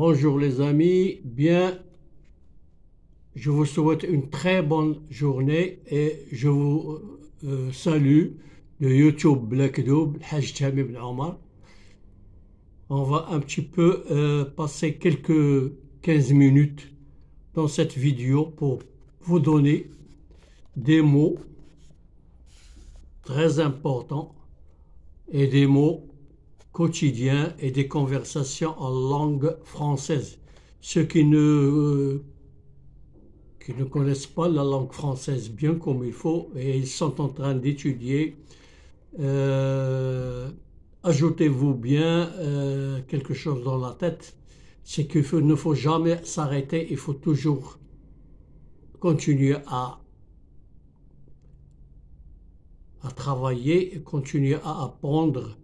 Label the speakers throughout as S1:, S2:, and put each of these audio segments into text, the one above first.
S1: Bonjour les amis, je vous souhaite une très bonne journée et je vous salue de YouTube Black Doub, Haj Tamim Ben Omar. On va un petit peu passer quelques 15 minutes dans cette vidéo pour vous donner des mots très importants et des mots quotidiens et des conversations en langue française. Ceux qui ne connaissent pas la langue française bien comme il faut et ils sont en train d'étudier, ajoutez-vous bien quelque chose dans la tête, c'est qu'il ne faut jamais s'arrêter, il faut toujours continuer à travailler et continuer à apprendre.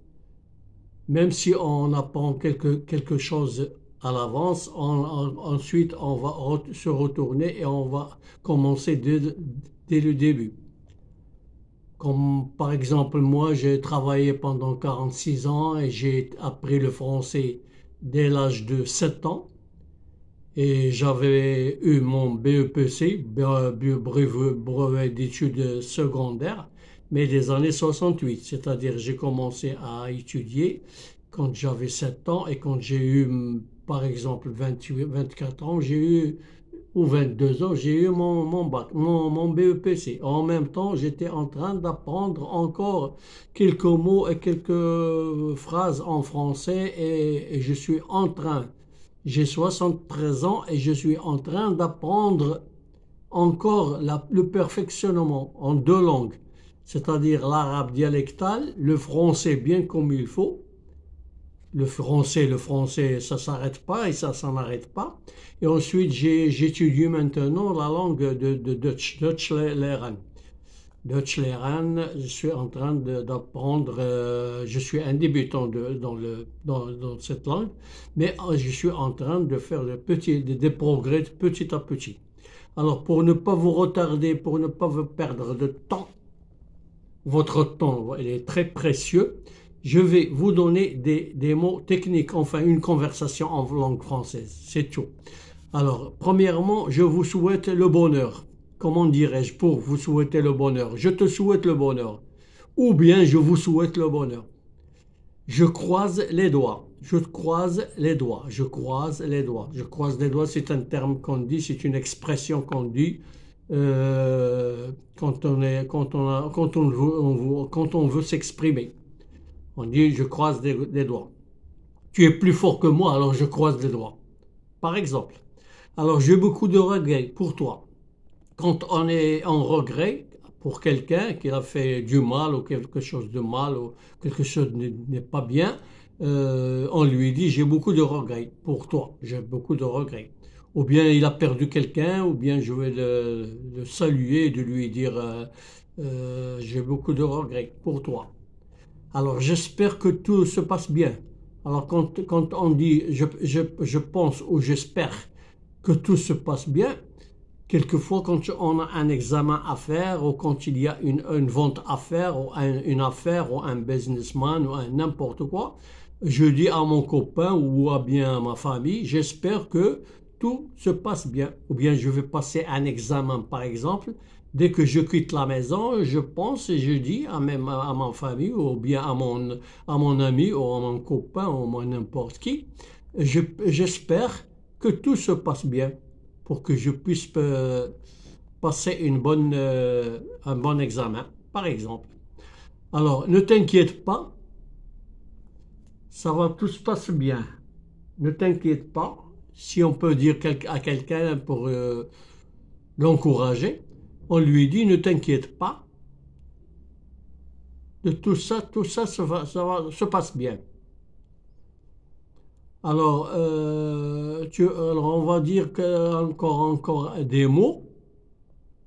S1: Même si on apprend quelque chose à l'avance, ensuite on va se retourner et on va commencer dès le début. Comme par exemple moi, j'ai travaillé pendant 46 ans et j'ai appris le français dès l'âge de 7 ans. Et j'avais eu mon BEPC, brevet d'études secondaires, mais des années 68, c'est-à-dire j'ai commencé à étudier quand j'avais 7 ans et quand j'ai eu, par exemple, 24 ans, ou 22 ans, j'ai eu mon bac, mon BEPC. En même temps, j'étais en train d'apprendre encore quelques mots et quelques phrases en français et je suis en train, j'ai 73 ans et je suis en train d'apprendre encore le perfectionnement en deux langues, c'est-à-dire l'arabe dialectal, le français bien comme il faut. Le français, ça s'arrête pas et ça n'arrête pas. Et ensuite, j'étudie maintenant la langue de Dutch Leren. Dutch Leren, je suis en train d'apprendre, je suis un débutant dans cette langue, mais je suis en train de faire des progrès petit à petit. Alors, pour ne pas vous retarder, pour ne pas vous perdre de temps, votre temps, il est très précieux. Je vais vous donner des mots techniques, enfin une conversation en langue française, c'est tout. Alors, premièrement, je vous souhaite le bonheur. Comment dirais-je pour vous souhaiter le bonheur? Je te souhaite le bonheur. Ou bien je vous souhaite le bonheur. Je croise les doigts. Je croise les doigts. Je croise les doigts. Je croise les doigts, c'est un terme qu'on dit, c'est une expression qu'on dit quand on veut s'exprimer. On dit je croise les doigts. Tu es plus fort que moi, alors je croise les doigts. Par exemple. Alors j'ai beaucoup de regrets pour toi. Quand on est en regret pour quelqu'un qui a fait du mal ou quelque chose de mal ou quelque chose n'est pas bien, on lui dit j'ai beaucoup de regrets pour toi. J'ai beaucoup de regrets. Ou bien il a perdu quelqu'un, ou bien je vais le saluer et de lui dire j'ai beaucoup de regrets pour toi. Alors j'espère que tout se passe bien. Alors quand on dit je pense ou j'espère que tout se passe bien, quelquefois quand on a un examen à faire ou quand il y a une vente à faire ou une affaire ou un businessman ou n'importe quoi, je dis à mon copain ou bien à ma famille, j'espère que tout se passe bien. Ou bien je vais passer un examen par exemple. Dès que je quitte la maison, je pense et je dis à ma famille ou bien à mon ami ou à mon copain ou à n'importe qui, j'espère que tout se passe bien pour que je puisse passer un bon examen, par exemple. Alors, ne t'inquiète pas, ça va, tout se passe bien. Ne t'inquiète pas, si on peut dire à quelqu'un pour l'encourager, on lui dit ne t'inquiète pas, de tout ça se passe bien. Alors, alors on va dire encore des mots,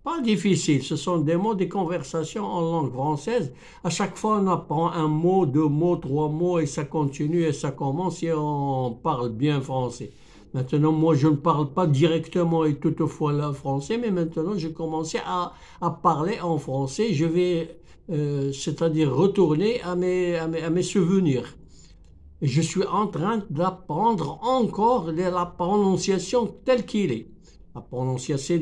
S1: pas difficiles, ce sont des mots, des conversations en langue française. À chaque fois, on apprend un mot, deux mots, trois mots, et ça continue et ça commence et on parle bien français. Maintenant, moi, je ne parle pas directement et toutefois le français, mais maintenant, j'ai commencé à parler en français. Je vais, c'est-à-dire retourner à mes souvenirs. Et je suis en train d'apprendre encore la prononciation telle qu'il est. La prononciation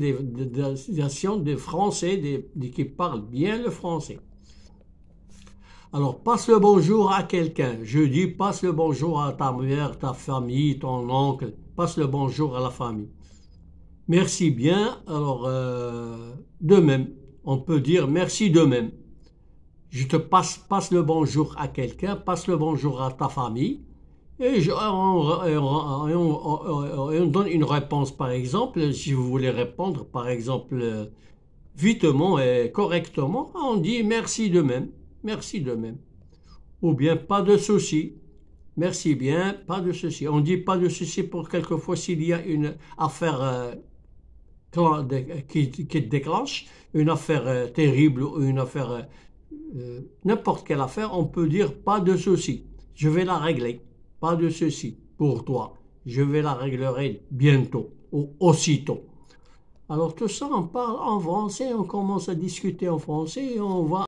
S1: des Français, qui parlent bien le français. Alors, passe le bonjour à quelqu'un. Je dis, passe le bonjour à ta mère, ta famille, ton oncle. Passe le bonjour à la famille. Merci bien. Alors, de même. On peut dire merci de même. Je te passe le bonjour à quelqu'un, passe le bonjour à ta famille. Et on donne une réponse, par exemple, si vous voulez répondre, par exemple, vitement et correctement, on dit merci de même, merci de même. Ou bien pas de souci, merci bien, pas de souci. On dit pas de souci pour quelquefois s'il y a une affaire qui déclenche, une affaire terrible ou une affaire, n'importe quelle affaire, on peut dire pas de souci, je vais la régler. Pas de souci pour toi. Je vais la régler bientôt ou aussitôt. Alors tout ça, on parle en français, on commence à discuter en français et on va